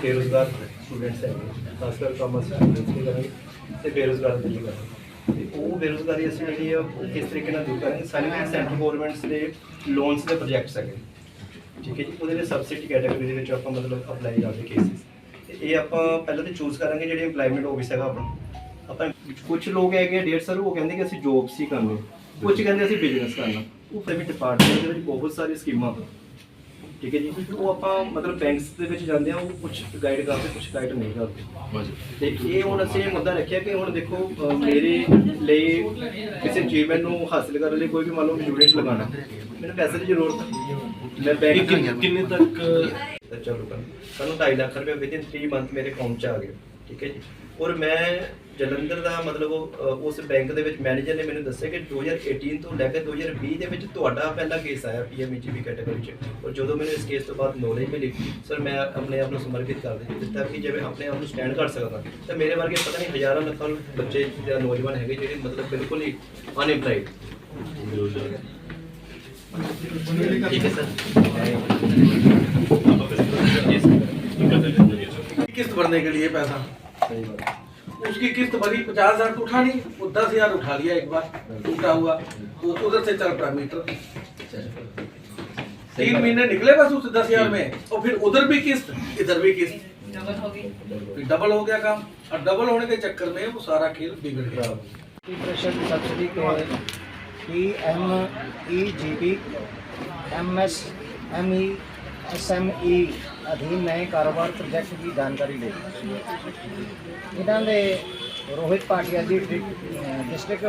बेरोजगार स्टूडेंट्स है, खासकर कॉमर्स की करेंगे तो बेरोजगार दिल्ली करेंगे। तो वो बेरोजगारी असं जी है किस तरीके ਨਾਲ दूर करेंगे। सारे ਜਿਹੜੇ ਸੈਂਟਰ ਗੌਰਮੈਂਟਸ ਦੇ ਲੋਨਸ ਦੇ ਪ੍ਰੋਜੈਕਟਸ ਹੈਗੇ, ठीक है जी, ਉਹਦੇ ਸਬਸਿਡੀ ਕੈਟਾਗਰੀ ਦੇ ਵਿੱਚ ਆਪਾਂ ਮਤਲਬ ਅਪਲਾਈ ਕਰਦੇ ਕੇਸਿਸ। ਤੇ ਇਹ ਆਪਾਂ ਪਹਿਲਾਂ ਤੇ ਚੂਜ਼ ਕਰਾਂਗੇ ਜਿਹੜੇ ਇੰਪਲੋਇਮੈਂਟ ਆਫਿਸ ਹੈਗਾ ਆਪਣਾ। ਆਪਾਂ ਕੁਝ ਲੋਕ ਹੈਗੇ ਡੇਢ ਸਰ ਉਹ ਕਹਿੰਦੇ ਕਿ ਅਸੀਂ ਜੋਬਸ ਹੀ ਕਰਨੇ, ਕੁਝ ਕਹਿੰਦੇ ਅਸੀਂ ਬਿਜ਼ਨਸ ਕਰਨਾ। ਉਹ ਫਿਰ ਵੀ ਡਿਪਾਰਟਮੈਂਟ ਦੇ ਵਿੱਚ ਬਹੁਤ ਸਾਰੀ ਸਕੀਮਾਂ, ठीक है जी, वो आप मतलब बैंक्स के जाते हैं, वो कुछ गाइड करते कुछ गाइड नहीं करते। तो ये हूँ असं मुद्दा रखा कि हूँ देखो मेरे लिए किसी अचीवमेंट को हासिल करने लिए कोई भी मान लो स्टूडेंट लगाना, मैंने पैसे की जरूरत है, मैं बैंक कितने तक चलो कर सू 2.5 लाख रुपये विद इन 3 मंथ मेरे अकाउंट आ गए, ठीक है जी। और मैं जलंधर का मतलब उस बैंक के मैनेजर ने मैंने दसिया कि 2018 तो लैके 2020 के पहला केस आया PMEGP कैटेगरी और जो मैंने इस केस तो बाद नॉलेज मिली सर मैं अपने आप को समर्पित कर दिता कि जब अपने आप को स्टैंड कर सकता तो मेरे वर्गे पता नहीं हज़ारों लाखों बच्चे नौजवान है जो मतलब बिल्कुल ही अनएम्प्लॉयड। ठीक है सर, किस्त भरने के लिए पैसा सही बात, उसकी किस्त भरी 50,000 तो उठा नहीं, वो 10,000 उठा लिया एक बार टूटा हुआ, तो उधर से चल पड़ा मीटर। 3 महीने निकले बस उस 10,000 में, और फिर उधर भी किस्त इधर भी किस्त, डबल हो गई, फिर डबल हो गया काम। और डबल होने के चक्कर में वो सारा खेल बिगड़ गया। प्रतिशत सब्सिडी के PMEGP MSME SME अधीन नए कारोबार प्रोजेक्ट की जानकारी ले। इन्हों ने Rohit Bhatia ji district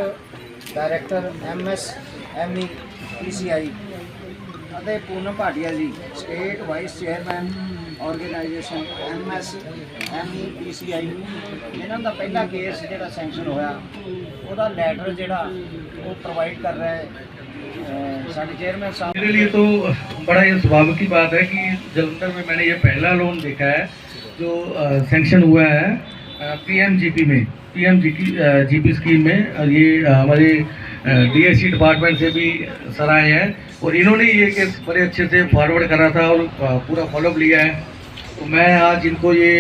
director MSME PCI ਅਤੇ Poonam Bhatia ji state vice chairman organisation MSME PCI इन्हों का पहला केस जो सैंक्शन होया ਉਹਦਾ ਲੈਟਰ ਜਿਹੜਾ ਉਹ प्रोवाइड कर रहा है साढ़े चेयरमैन साहब। मेरे लिए तो बड़ा ये स्वाभाविक की बात है कि जलंधर में मैंने ये पहला लोन देखा है जो सैंक्शन हुआ है PMGP स्कीम में। और ये हमारे DSC डिपार्टमेंट से भी सराहे हैं और इन्होंने ये केस बड़े अच्छे से फॉरवर्ड करा था और पूरा फॉलोअप लिया है। तो मैं आज इनको ये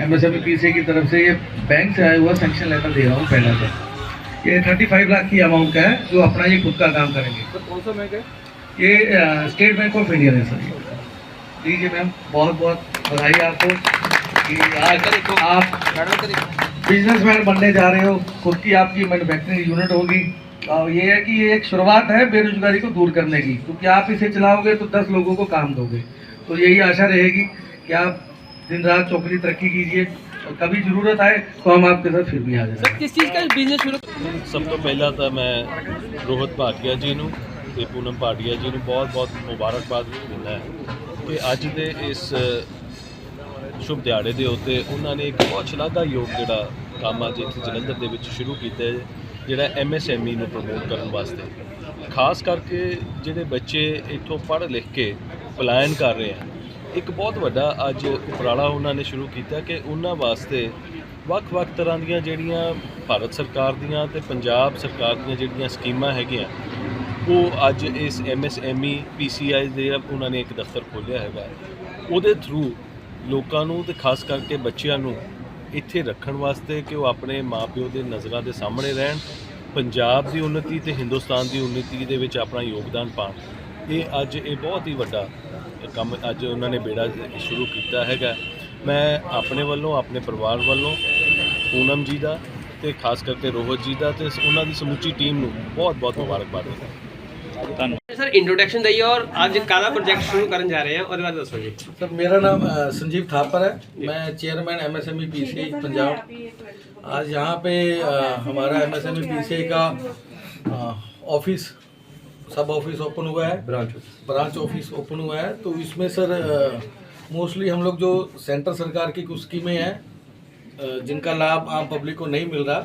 MSME PCI की तरफ से ये बैंक से आया हुआ सैंक्शन लेटर दे रहा हूँ पहला से। ये 35 लाख की अमाउंट का है जो अपना ये खुद का काम करेंगे। तो कौन सा बैंक है ये स्टेट बैंक ऑफ इंडिया है सर। दीजिए मैम, बहुत बहुत बधाई आपको कि आज आप बिजनेसमैन बनने जा रहे हो, खुद की आपकी मैन्युफैक्चरिंग यूनिट होगी। और ये है कि ये एक शुरुआत है बेरोजगारी को दूर करने की, क्योंकि आप इसे चलाओगे तो 10 लोगों को काम दोगे। तो यही आशा रहेगी कि आप दिन रात चौकड़ी तरक्की कीजिए और कभी ज़रूरत आए तो हम आपके साथ फिर भी आ जाएंगे। किस चीज़ का बिजनेस शुरू? सब तो पहला तो मैं रोहित भाटिया जी नूं ते पूनम भाटिया जी नूं बहुत बहुत मुबारकबाद दिंदा है कि अज दे इस शुभ दिहाड़े के उत्ते उन्होंने एक बहुत शलाघायोग जिहड़ा काम अज इत्थे जलंधर दे विच शुरू कीता है जिहड़ा MSME नूं प्रमोट करन वास्ते। खास करके जिहड़े बच्चे इत्थों पढ़ लिख के पलायन कर रहे हैं, एक बहुत वड्डा अज उपराला उन्होंने शुरू किया कि उन्होंने वास्ते ਵੱਖ-ਵੱਖ तरह ਦੀਆਂ ਜਿਹੜੀਆਂ भारत सरकार ਦੀਆਂ ਤੇ पंजाब सरकार ਦੀਆਂ ਜਿਹੜੀਆਂ ਸਕੀਮਾਂ ਹੈਗੀਆਂ ਉਹ ਅੱਜ ਇਸ MSME PCI ਦੇ ਉਹਨਾਂ ਨੇ ਇੱਕ ਦਫ਼ਤਰ ਖੋਲ੍ਹਿਆ ਹੈਗਾ। ਉਹਦੇ ਥਰੂ ਲੋਕਾਂ ਨੂੰ ਤੇ ਖਾਸ ਕਰਕੇ ਬੱਚਿਆਂ ਨੂੰ ਇੱਥੇ ਰੱਖਣ ਵਾਸਤੇ ਕਿ ਉਹ ਆਪਣੇ ਮਾਪਿਓ ਦੇ ਨਜ਼ਰਾਂ ਦੇ ਸਾਹਮਣੇ ਰਹਿਣ, ਪੰਜਾਬ ਦੀ ਉન્નਤੀ ਤੇ ਹਿੰਦੁਸਤਾਨ ਦੀ ਉન્નਤੀ ਦੇ ਵਿੱਚ ਆਪਣਾ ਯੋਗਦਾਨ ਪਾਉਣ। ਇਹ ਅੱਜ ਇਹ ਬਹੁਤ ਹੀ ਵੱਡਾ ਕੰਮ ਅੱਜ ਉਹਨਾਂ ਨੇ ਬੇੜਾ ਸ਼ੁਰੂ ਕੀਤਾ ਹੈਗਾ। मैं अपने वालों अपने परिवार वालों पूनम जी का तो खास करके रोहित जी का तो उन्होंने समूची टीम को बहुत बहुत मुबारकबाद देता। सर इंट्रोडक्शन दइए और आज काला प्रोजेक्ट शुरू करने जा रहे हैं और बाद दसो जी। सर मेरा नाम संजीव थापर है, मैं चेयरमैन MSME PCI पंजाब। आज यहाँ पे हमारा MSME PCI का ऑफिस सब ऑफिस ओपन हुआ है, ब्रांच ऑफिस ओपन हुआ है। तो इसमें सर मोस्टली हम लोग जो सेंटर सरकार की कुछ स्कीमें हैं जिनका लाभ आम पब्लिक को नहीं मिल रहा,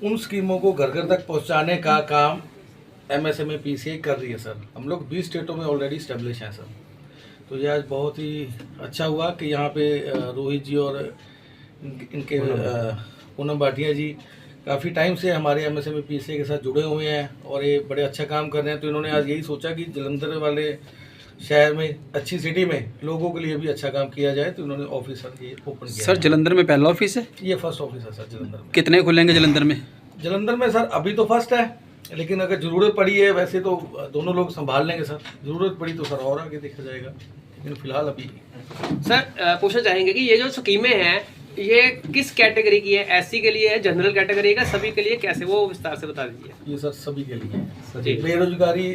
उन स्कीमों को घर घर तक पहुंचाने का काम MSME PCI कर रही है सर। हम लोग 20 स्टेटों में ऑलरेडी इस्टेब्लिश हैं सर। तो ये आज बहुत ही अच्छा हुआ कि यहाँ पे रोहित जी और इनके पूनम भाटिया जी काफ़ी टाइम से हमारे MSME PCI के साथ जुड़े हुए हैं और ये बड़े अच्छा काम कर रहे हैं। तो इन्होंने आज यही सोचा कि जलंधर वाले शहर में, अच्छी सिटी में लोगों के लिए भी अच्छा काम किया जाए, तो उन्होंने ऑफिस ये ओपन किया। सर जलंधर में पहला ऑफिस है, ये फर्स्ट ऑफिस है सर जलंधर में। कितने खुलेंगे जलंधर में? जलंधर में सर अभी तो फर्स्ट है, लेकिन अगर ज़रूरत पड़ी है, वैसे तो दोनों लोग संभाल लेंगे सर, ज़रूरत पड़ी तो सर और आगे देखा जाएगा, लेकिन फिलहाल अभी। सर पूछना चाहेंगे कि ये जो स्कीमें हैं ये किस कैटेगरी की है? एससी के लिए है, जनरल कैटेगरी का, सभी के लिए, कैसे, वो विस्तार से बता दीजिए। ये सर सभी के लिए जी। है। बेरोजगारी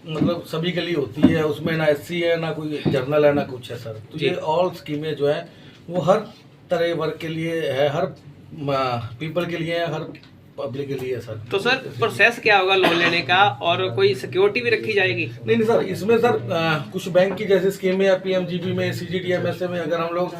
मतलब सभी के लिए होती है, उसमें ना एससी है, ना कोई जर्नल है, ना कुछ है सर। तो ये ऑल स्कीमें जो है वो हर तरह वर्ग के लिए है, हर पीपल के लिए है, हर पब्लिक के लिए है सर। तो सर प्रोसेस क्या होगा लोन लेने का, और कोई सिक्योरिटी भी रखी जाएगी? नहीं सर, इसमें सर कुछ बैंक की जैसे स्कीमें या पीएमजीपी में, सीजीडी एमएसए में अगर हम लोग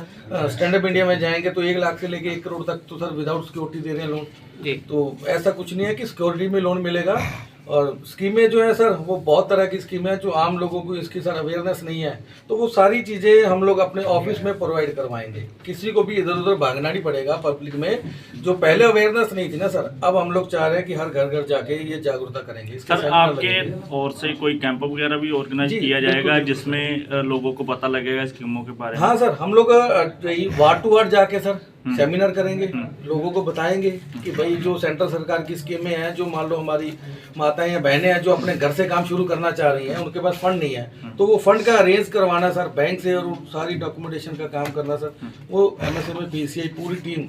स्टैंड अप इंडिया में जाएंगे तो 1 लाख से लेके 1 करोड़ तक तो सर विदाउट सिक्योरिटी दे रहे हैं लोन जी। तो ऐसा कुछ नहीं है कि सिक्योरिटी में लोन मिलेगा। और स्कीमें जो है सर वो बहुत तरह की स्कीमें हैं जो आम लोगों को इसकी सर अवेयरनेस नहीं है, तो वो सारी चीज़ें हम लोग अपने ऑफिस में प्रोवाइड करवाएंगे। किसी को भी इधर उधर भागना नहीं पड़ेगा पब्लिक में, जो पहले अवेयरनेस नहीं थी ना सर, अब हम लोग चाह रहे हैं कि हर घर घर जाके ये जागरूकता करेंगे। इसके सर सेंटर आपके लगेंगे। ओर से कोई कैंप वगैरह भी ऑर्गेनाइज जी, किया जाएगा बिल्कुल। जिसमें लोगों को पता लगेगा स्कीमों के बारे में? हाँ सर, हम लोग वार्ड टू वार्ड जाके सर सेमिनार करेंगे, लोगों को बताएंगे कि भाई जो सेंट्रल सरकार की स्कीमें हैं, जो मान लो हमारी माताएं या बहनें हैं जो अपने घर से काम शुरू करना चाह रही हैं, उनके पास फंड नहीं है, तो वो फंड का अरेंज करवाना सर बैंक से, और वो सारी डॉक्यूमेंटेशन का काम करना सर, वो एमएसएमई पीसीआई पूरी टीम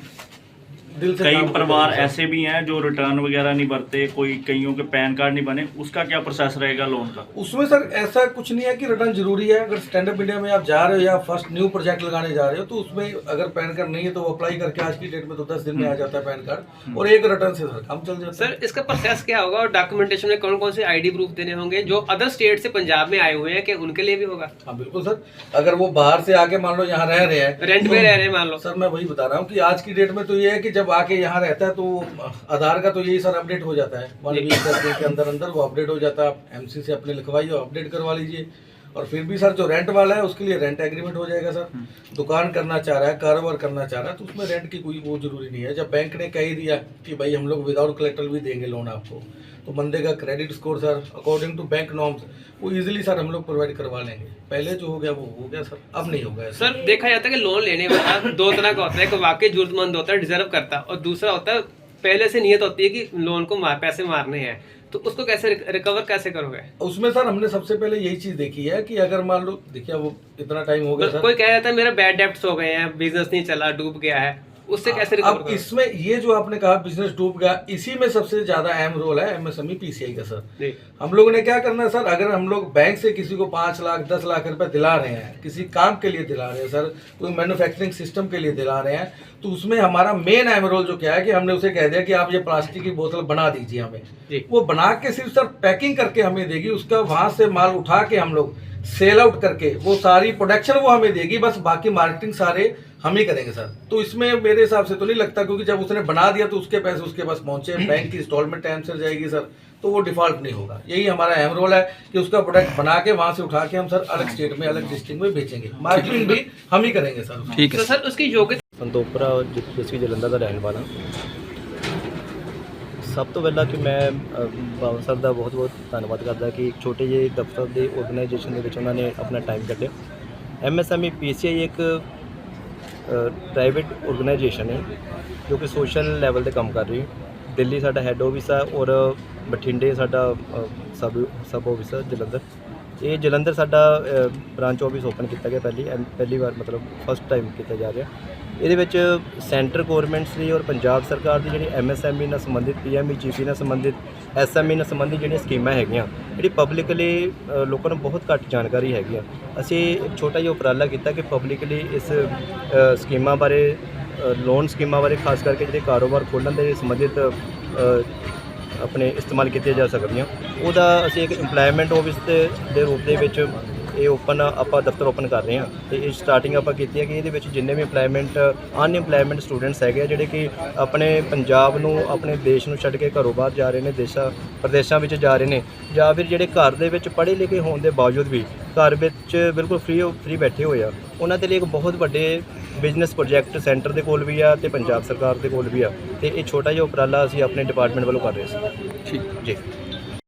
दिल से कई काम परिवार करती है सर। ऐसे भी हैं जो रिटर्न वगैरह नहीं भरते, कोई कईयों के पैन कार्ड नहीं बने, उसका क्या प्रोसेस रहेगा लोन का? उसमें सर ऐसा कुछ नहीं है कि रिटर्न जरूरी है। अगर स्टैंड अप इंडिया में आप जा रहे हो या फर्स्ट न्यू प्रोजेक्ट लगाने जा रहे हो, तो उसमें अगर पैन कार्ड नहीं है तो वो अप्लाई करके आज की डेट में तो 10 दिन में आ जाता है पैन कार्ड, और 1 रिटर्न से सर काम चल जाता है। सर इसका प्रोसेस क्या होगा, और डॉक्यूमेंटेशन में कौन कौन से आईडी प्रूफ देने होंगे जो अदर स्टेट से पंजाब में आए हुए हैं, कि उनके लिए भी होगा? हाँ बिल्कुल सर, अगर वो बाहर से आके मान लो यहाँ रह रहे हैं, रेंट में रह रहे हैं मान लो, सर मैं वही बता रहा हूँ कि आज की डेट में तो ये है कि जब आके यहाँ रहता है तो आधार का तो यही सर अपडेट हो जाता है 1 वीक 10 दिन के अंदर अंदर वो अपडेट हो जाता है। आप एमसी से अपने लिखवाइए, अपडेट करवा लीजिए। और फिर भी सर जो रेंट वाला है उसके लिए रेंट एग्रीमेंट हो जाएगा सर। दुकान करना चाह रहा है, कारोबार करना चाह रहा है, तो उसमें रेंट की कोई वो जरूरी नहीं है। जब बैंक ने कह ही दिया कि भाई हम लोग विदाउट कलेक्टर भी देंगे लोन आपको, तो बंदे का credit score sir according to bank norms वो इजीली सर हम लोग प्रोवाइड करवा लेंगे। पहले जो हो गया वो हो गया सर, अब नहीं होगा ऐसा। सर देखा जाता है कि लोन लेने वाला 2 तरह का होता है, एक वाकई जरूरतमंद होता है, डिजर्व करता है, और दूसरा होता है पहले से नियत होती है कि लोन को पैसे मारने हैं, तो उसको कैसे रिकवर कैसे करोगे? उसमें सर हमने सबसे पहले यही चीज देखी है कि अगर मान लो देखिए वो इतना टाइम हो गया सर, कोई कह रहा था मेरा बैड डेब्ट्स हो गए हैं, बिजनेस नहीं चला, डूब गया है, उससे कैसे रिकवर अब करोगे? इसमें ये जो आपने कहा बिजनेस डूब गया, इसी में सबसे ज्यादा अहम रोल है एमएसएमई पीसीआई का सर। जी। हम लोगों ने क्या करना है सर, अगर हम लोग बैंक से किसी को 5 लाख 10 लाख रुपए दिला रहे हैं, किसी काम के लिए दिला रहे हैं सर, कोई मैन्युफैक्चरिंग सिस्टम के लिए दिला रहे हैं, तो उसमें हमारा मेन अहम रोल जो क्या है कि हमने उसे कह दिया कि आप ये प्लास्टिक की बोतल बना दीजिए हमें, वो बना के सिर्फ सर पैकिंग करके हमें देगी, उसका वहां से माल उठा के हम लोग सेल आउट करके वो सारी प्रोडक्शन वो हमें देगी, बस बाकी मार्केटिंग सारे हम ही करेंगे सर। तो इसमें मेरे हिसाब से तो नहीं लगता, क्योंकि जब उसने बना दिया तो उसके पैसे उसके पास पहुंचे, बैंक की इंस्टॉलमेंट टाइम से जाएगी सर, तो वो डिफॉल्ट नहीं होगा। यही हमारा अहम रोल है कि उसका प्रोडक्ट बना के वहां से उठा के हम सर अलग स्टेट में अलग डिस्ट्रिक्ट में बेचेंगे, मार्केटिंग भी हम ही करेंगे सर। ठीक है। तो सर उसकी योग्यता संतोखपुरा जिसकी जलंधर ਦਾ ਰਹਿਣ ਵਾਲਾ। ਸਭ ਤੋਂ ਪਹਿਲਾਂ ਕਿ ਮੈਂ ਬਾਬਾ ਸਾਹਿਬ ਦਾ ਬਹੁਤ ਬਹੁਤ ਧੰਨਵਾਦ ਕਰਦਾ ਕਿ ਇੱਕ ਛੋਟੇ ਜਿਹੇ ਦਫ਼ਤਰ ਦੇ ਆਰਗੇਨਾਈਜੇਸ਼ਨ ਦੇ ਵਿੱਚ ਉਹਨਾਂ ਨੇ ਆਪਣਾ ਟਾਈਮ ਕੱਢਿਆ। ਐਮਐਸਐਮਈ ਪੀਸੀਆਈ ਇੱਕ ਪ੍ਰਾਈਵੇਟ ਆਰਗੇਨਾਈਜੇਸ਼ਨ ਹੈ ਜੋ ਕਿ ਸੋਸ਼ਲ ਲੈਵਲ ਤੇ ਕੰਮ ਕਰ ਰਹੀ ਹੈ। ਦਿੱਲੀ ਸਾਡਾ ਹੈੱਡ ਆਫਿਸ ਹੈ ਔਰ ਬਠਿੰਡੇ ਸਾਡਾ ਸਬ ਆਫਿਸ ਹੈ ਜਲੰਧਰ। ਇਹ ਜਲੰਧਰ ਸਾਡਾ ਬ੍ਰਾਂਚ ਆਫਿਸ ਓਪਨ ਕੀਤਾ ਗਿਆ ਪਹਿਲੀ ਵਾਰ, ਮਤਲਬ ਫਸਟ ਟਾਈਮ ਕੀਤਾ ਜਾ ਰਿਹਾ। ਇਹਦੇ ਵਿੱਚ ਸੈਂਟਰ ਗੌਰਮੈਂਟਸ ਦੀ ਔਰ ਪੰਜਾਬ ਸਰਕਾਰ ਦੀ ਜਿਹੜੀ ਐਮਐਸਐਮਈ ਨਾਲ ਸੰਬੰਧਿਤ, ਪੀਐਮਈਜੀਪੀ ਨਾਲ ਸੰਬੰਧਿਤ, ਐਸਐਮਈ ਨਾਲ ਸੰਬੰਧਿਤ ਜਿਹੜੀਆਂ ਸਕੀਮਾਂ ਹੈਗੀਆਂ, ਜਿਹੜੀ ਪਬਲਿਕਲੀ ਲੋਕਾਂ ਨੂੰ ਬਹੁਤ ਘੱਟ ਜਾਣਕਾਰੀ ਹੈਗੀਆਂ। ਅਸੀਂ ਇੱਕ ਛੋਟਾ ਜਿਹਾ ਉਪਰਾਲਾ ਕੀਤਾ ਕਿ ਪਬਲਿਕਲੀ ਇਸ ਸਕੀਮਾਂ ਬਾਰੇ, ਲੋਨ ਸਕੀਮਾਂ ਬਾਰੇ, ਖਾਸ ਕਰਕੇ ਜਿਹੜੇ ਕਾਰੋਬਾਰ ਖੋਲ੍ਹਣ ਦੇ ਸੰਬੰਧਿਤ ਆਪਣੇ ਇਸਤੇਮਾਲ ਕੀਤੀਆਂ ਜਾ ਸਕਦੀਆਂ, ਉਹਦਾ ਅਸੀਂ ਇੱਕ ਇੰਪਲਾਇਮੈਂਟ ਆਫਿਸ ਦੇ ਰੂਪ ਦੇ ਵਿੱਚ ਇਹ ਓਪਨ ਆਪਾਂ ਦਫ਼ਤਰ ਓਪਨ ਕਰ ਰਹੇ ਹਾਂ। ਅਤੇ ਇਹ ਸਟਾਰਟਿੰਗ ਆਪਾਂ ਕੀਤੀ ਹੈ ਕਿ ਇਹਦੇ ਵਿੱਚ ਜਿੰਨੇ ਵੀ ਅਨਇੰਪਲਾਇਮੈਂਟ ਸਟੂਡੈਂਟਸ ਹੈਗੇ ਆ, ਜਿਹੜੇ ਕਿ ਆਪਣੇ ਪੰਜਾਬ ਨੂੰ, ਆਪਣੇ ਦੇਸ਼ ਨੂੰ ਛੱਡ ਕੇ ਘਰੋਂ ਬਾਹਰ ਜਾ ਰਹੇ ਨੇ, ਪ੍ਰਦੇਸ਼ਾਂ ਵਿੱਚ ਜਾ ਰਹੇ ਨੇ, ਜਾਂ ਫਿਰ ਜਿਹੜੇ ਘਰ ਦੇ ਵਿੱਚ ਪੜ੍ਹੇ ਲਿਖੇ ਹੋਣ ਦੇ ਬਾਵਜੂਦ ਵੀ ਘਰ ਵਿੱਚ ਬਿਲਕੁਲ ਫ੍ਰੀ ਬੈਠੇ ਹੋਏ ਆ, ਉਹਨਾਂ ਦੇ ਲਈ ਇੱਕ ਬਹੁਤ ਵੱਡੇ ਬਿਜ਼ਨਸ ਪ੍ਰੋਜੈਕਟ ਸੈਂਟਰ ਦੇ ਕੋਲ ਵੀ ਆ ਅਤੇ ਪੰਜਾਬ ਸਰਕਾਰ ਦੇ ਕੋਲ ਵੀ ਆ। ਅਤੇ ਇਹ ਛੋਟਾ ਜਿਹਾ ਉਪਰਾਲਾ ਅਸੀਂ ਆਪਣੇ ਡਿਪਾਰਟਮੈਂਟ ਵੱਲੋਂ ਕਰ ਰਹੇ ਸੀ। ਠੀਕ ਜੀ।